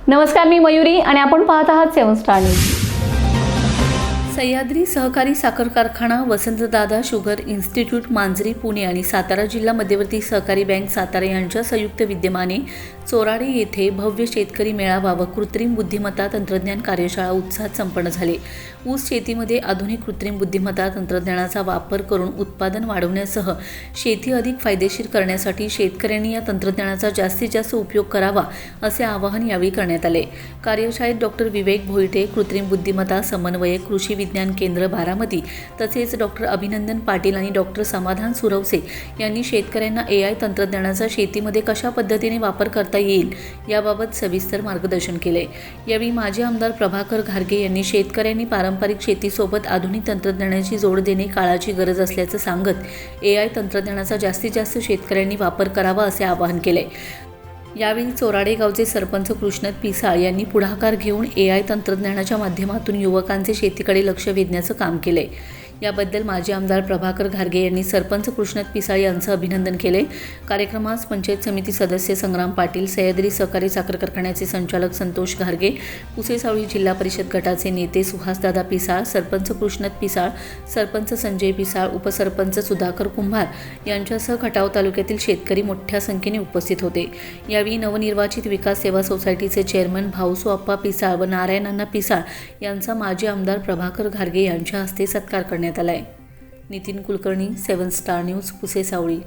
नमस्कार, मी मयुरी आणि आपण पाहत आहात 7 स्टार न्यूज. सह्याद्री सहकारी साखर कारखाना, वसंतदादा शुगर इन्स्टिट्यूट मांजरी पुणे आणि सातारा जिल्हा मध्यवर्ती सहकारी बँक सातारा यांच्या संयुक्त विद्यमाने चोराडे येथे भव्य शेतकरी मेळावा व कृत्रिम बुद्धिमत्ता तंत्रज्ञान कार्यशाळा उत्साहात संपन्न झाले. ऊस शेतीमध्ये आधुनिक कृत्रिम बुद्धिमत्ता तंत्रज्ञानाचा वापर करून उत्पादन वाढवण्यासह शेती अधिक फायदेशीर करण्यासाठी शेतकऱ्यांनी या तंत्रज्ञानाचा जास्तीत जास्त उपयोग करावा असे आवाहन यावेळी करण्यात आले. कार्यशाळेत डॉक्टर विवेक भोईटे, कृत्रिम बुद्धिमत्ता समन्वयक, कृषी विज्ञान केंद्र बारामती तसेच डॉक्टर अभिनंदन पाटील आणि डॉक्टर समाधान सुरवसे यांनी शेतकऱ्यांना AI तंत्रज्ञानाचा शेतीमध्ये कशा पद्धतीने वापर करता येईल याबाबत सविस्तर मार्गदर्शन केले. यावेळी माजी आमदार प्रभाकर घारगे यांनी शेतकऱ्यांनी पारंपरिक शेतीसोबत आधुनिक तंत्रज्ञानाची जोड देणे काळाची गरज असल्याचं सांगत AI तंत्रज्ञानाचा जास्तीत जास्त शेतकऱ्यांनी वापर करावा असे आवाहन केले. यावेळी चोराडे गावचे सरपंच कृष्णत पिसाळ यांनी पुढाकार घेऊन AI तंत्रज्ञानाच्या माध्यमातून युवकांचे शेतीकडे लक्ष वेधण्याचं काम केले. याबद्दल माजी आमदार प्रभाकर घारगे यांनी सरपंच कृष्णत पिसाळ यांचं अभिनंदन केले. कार्यक्रमास पंचायत समिती सदस्य संग्राम पाटील, सह्याद्री सहकारी साखर कारखान्याचे संचालक संतोष घारगे, पुसेसावळी जिल्हा परिषद गटाचे नेते सुहासदादा पिसाळ, सरपंच कृष्णत पिसाळ, सरपंच संजय पिसाळ, उपसरपंच सुधाकर कुंभार यांच्यासह खटाव तालुक्यातील शेतकरी मोठ्या संख्येने उपस्थित होते. यावेळी नवनिर्वाचित विकास सेवा सोसायटीचे चेअरमन भाऊसो अप्पा पिसाळ व नारायणांना पिसाळ यांचा माजी आमदार प्रभाकर घारगे यांच्या हस्ते सत्कार करण्यात आलाय. Nitin Kulkarni, 7 Star News, Pusesavali.